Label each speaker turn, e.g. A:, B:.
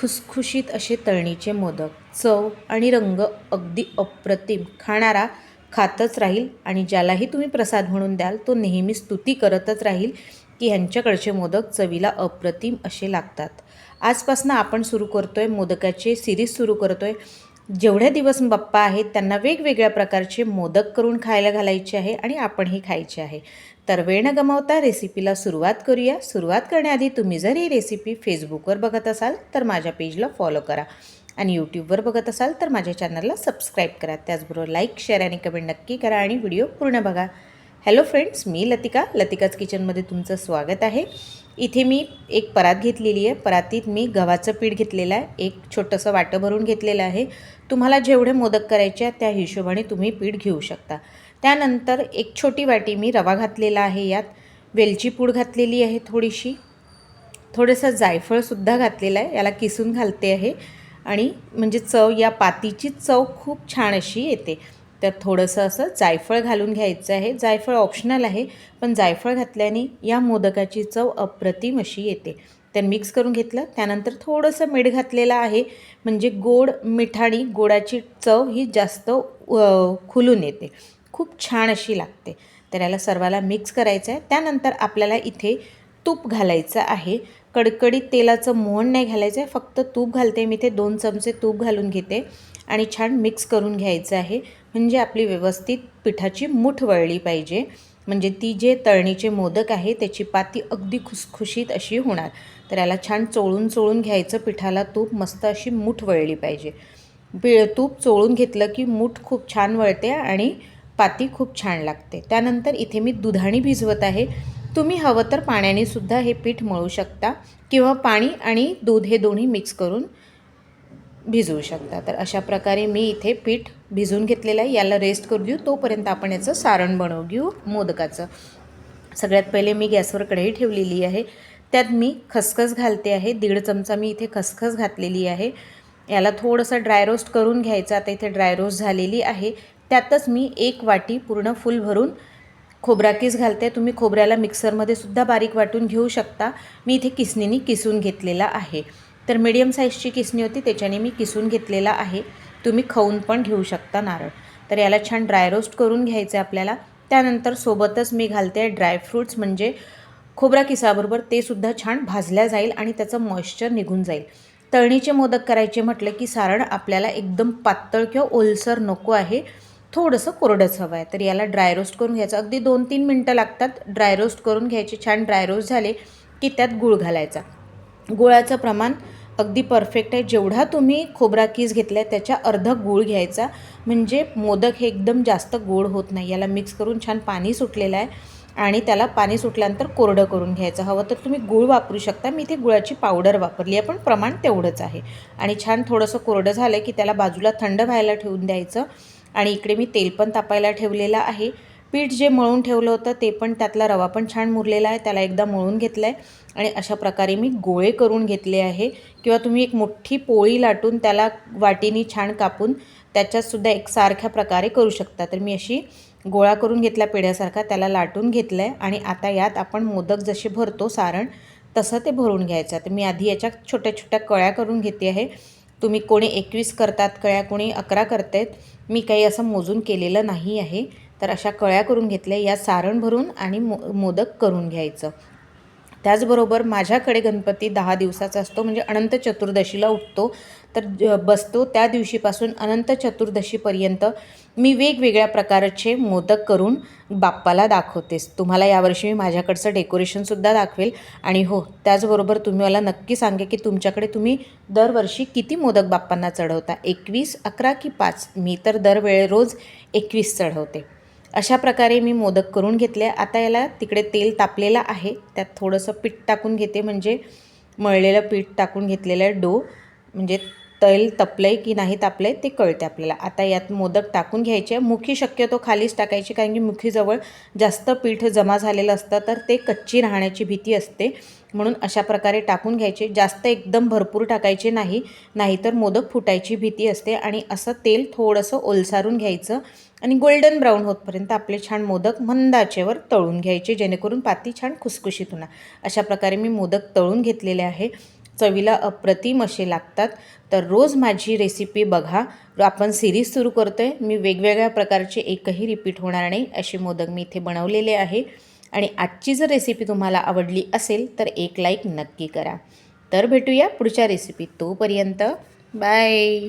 A: खुसखुशीत असे तळणीचे मोदक, चव आणि रंग अगदी अप्रतिम. खाणारा खातच राहील आणि ज्यालाही तुम्ही प्रसाद म्हणून द्याल तो नेहमी स्तुती करतच राहील की ह्यांच्याकडचे मोदक चवीला अप्रतिम असे लागतात. आजपासून आपण सुरू करतो आहे मोदकाचे सिरीज सुरू करतो आहे. जेवढे दिवस बाप्पा आहेत त्यांना वेगवेगळ्या प्रकारचे मोदक करून खायला घालायचे आहे आणि आपणही खायचे आहे. तर वेळ न गमावता रेसिपीला सुरुवात करूया. सुरुवात करण्याआधी तुम्ही जर ही रेसिपी फेसबुकवर बघत असाल तर माझ्या पेजला फॉलो करा आणि यूट्यूबवर बघत असाल तर माझ्या चॅनलला सबस्क्राईब करा. त्याचबरोबर लाईक, शेअर आणि कमेंट नक्की करा आणि व्हिडिओ पूर्ण बघा. हॅलो फ्रेंड्स, मी लतिकाच किचनमध्ये तुमचं स्वागत आहे. इथे मी एक परात घेतलेली आहे. परातीत मी गव्हाचं पीठ घेतलेलं आहे. एक छोटंसं वाटं भरून घेतलेलं आहे. तुम्हाला जेवढे मोदक करायचे आहे त्या हिशोबाने तुम्ही पीठ घेऊ शकता. त्यानंतर एक छोटी वाटी मी रवा घातलेला आहे. यात वेलची पूड घातलेली आहे, थोडंसं जायफळसुद्धा घातलेलं आहे. याला किसून घालते आहे आणि म्हणजे चव या पातीची चव खूप छान अशी येते. तर थोडंसं असं जायफळ घालून घ्यायचं आहे. जायफळ ऑप्शनल आहे, पण जायफळ घातल्याने या मोदकाची चव अप्रतिम अशी येते. तर मिक्स करून घेतलं. त्यानंतर थोडंसं मीठ घातलेलं आहे, म्हणजे गोड मिठाणी गोडाची चव ही जास्त खुलून येते, खूप छान अशी लागते. तर याला सर्वाला मिक्स करायचं आहे. त्यानंतर आपल्याला इथे तूप घालायचं आहे. कडकडीत तेलाचं मोहन नाही घालायचं आहे, फक्त तूप घालते मी. ते 2 चमचे तूप घालून घेते आणि छान मिक्स करून घ्यायचं आहे. म्हणजे आपली व्यवस्थित पिठाची मूठ वळली पाहिजे, म्हणजे ती जे तळणीचे मोदक आहे त्याची पाती अगदी खुसखुशीत अशी होणार. तर याला छान चोळून घ्यायचं. पिठाला तूप मस्त अशी मूठ वळली पाहिजे. तूप चोळून घेतलं की मूठ खूप छान वळते आणि पाती खूप छान लागते. त्यानंतर इथे मी दुधाणी भिजवत आहे. तुम्ही हवं तर पाण्याने सुद्धा हे पीठ मळू शकता किंवा पाणी आणि दूध हे दोन्ही मिक्स करून भिजवू शकता. तर अशा प्रकारे मी इथे पीठ भिजवून घेतलेलं आहे. याला रेस्ट करू देऊ, तोपर्यंत आपण याचं सारण बनवू घेऊ मोदकाचं. सगळ्यात पहिले मी गॅसवर कढई ठेवलेली आहे. त्यात मी खसखस घालते आहे. 1.5 चमचा मी इथे खसखस घातलेली आहे. याला थोडंसं ड्राय रोस्ट करून घ्यायचं. आता इथे ड्राय रोस्ट झालेली आहे. त्यातच मी 1 वाटी पूर्ण फुल भरून खोबरा कीस घालते. तुम्ही खोबऱ्याला मिक्सरमध्ये सुद्धा बारीक वाटून घेऊ शकता. मी इथे किसणीने किसून घेतलेला आहे. तर मीडियम साईजची किसणी होती, त्याच्याने मी किसून घेतलेला आहे. तुम्ही खाऊन पण घेऊ शकता नारळ. तर याला छान ड्राय रोस्ट करून घ्यायचं आहे आपल्याला. त्यानंतर सोबतच मी घालते आहे ड्रायफ्रूट्स, म्हणजे खोबरा किसाबरोबर ते सुद्धा छान भाजल्या जाईल आणि त्याचं मॉइश्चर निघून जाईल. तळणीचे मोदक करायचे म्हटलं की सारण आपल्याला एकदम पातळ किंवा ओलसर नको आहे, थोडंसं कोरडंच हवं आहे. तर याला ड्राय रोस्ट करून घ्यायचं. अगदी 2-3 मिनटं लागतात ड्राय रोस्ट करून घ्यायचे. छान ड्राय रोस्ट झाले की त्यात गूळ घालायचा. गुळाचं प्रमाण अगदी परफेक्ट आहे. जेवढा तुम्ही खोबरा कीस घेतला आहे त्याच्या अर्धा गूळ घ्यायचा, म्हणजे मोदक हे एकदम जास्त गोड होत नाही. याला मिक्स करून छान पाणी सुटलेलं आहे आणि त्याला पाणी सुटल्यानंतर कोरडं करून घ्यायचं. हवं तर तुम्ही गूळ वापरू शकता. मी इथे गुळाची पावडर वापरली आहे, पण प्रमाण तेवढंच आहे. आणि छान थोडंसं कोरडं झालं की त्याला बाजूला थंड व्हायला ठेवून द्यायचं. आणि इकडे मी तेल पण तापायला ठेवलेलं आहे. पीठ जे मळून ठेवलं होतं ते पण, त्यातला रवा पण छान मुरलेला आहे, त्याला एकदा मळून घेतलं आहे. आणि अशा प्रकारे मी गोळे करून घेतले आहे. किंवा तुम्ही एक मोठी पोळी लाटून त्याला वाटीनी छान कापून त्याच्यातसुद्धा एकसारख्या प्रकारे करू शकता. तर मी अशी गोळा करून घेतला पेढ्यासारखा, त्याला लाटून घेतलं आहे. आणि आता यात आपण मोदक जसे भरतो सारण तसं ते भरून घ्यायचं. तर मी आधी याच्या छोट्या छोट्या कळ्या करून घेते आहे. तुम्ही कोणी 21 करतात कळ्या, कोणी 11 करत आहेत. मी काही असं मोजून केलेलं नाही आहे. तर अशा कळ्या करून घेतल्या. यात सारण भरून आणि मोदक करून घ्यायचं. त्याचबरोबर माझ्याकडे गणपती 10 दिवसाचा असतो, म्हणजे अनंत चतुर्दशीला उठतो. तर बसतो त्या दिवशीपासून अनंत चतुर्दशीपर्यंत मी वेगवेगळ्या प्रकारचे मोदक करून बाप्पाला दाखवतेस. तुम्हाला यावर्षी मी माझ्याकडचं डेकोरेशनसुद्धा दाखवेल. आणि हो, त्याचबरोबर तुम्ही मला नक्की सांगा की तुमच्याकडे तुम्ही दरवर्षी किती मोदक बाप्पांना चढवता, 21, 11 की 5? मी तर रोज 21 चढवते. अशा प्रकारे मी मोदक करून घेतले. आता याला तिकडे तेल तापलेलं आहे, त्यात थोडंसं पीठ टाकून घेते, म्हणजे मळलेलं पीठ टाकून घेतलेलं आहे डो, म्हणजे तेल तपलं आहे की नाही तापलं आहे ते कळते आपल्याला. आता यात मोदक टाकून घ्यायचे. मुठी शक्यतो खालीच टाकायची, कारण की मुठीजवळ जास्त पीठ जमा झालेलं असतं तर ते कच्ची राहण्याची भीती असते. म्हणून अशा प्रकारे टाकून घ्यायचे. जास्त एकदम भरपूर टाकायचे नाही, नाहीतर मोदक फुटायची भीती असते. आणि असं तेल थोडंसं ओलसारून घ्यायचं आणि गोल्डन ब्राऊन होतपर्यंत आपले छान मोदक मंद आचेवर तळून घ्यायचे, जेणेकरून पाती छान खुसखुशीत होणार. अशा प्रकारे मी मोदक तळून घेतलेले आहे. चवीला अप्रतिम असे लागतात. तर रोज माझी रेसिपी बघा. आपण सिरीज सुरू करतो आहे. मी वेगवेगळ्या प्रकारचे एकही रिपीट होणार नाही असे मोदक मी इथे बनवलेले आहे. आणि आजची जर रेसिपी तुम्हाला आवडली असेल तर एक लाईक नक्की करा. तर भेटूया पुढच्या रेसिपीत. तोपर्यंत बाय.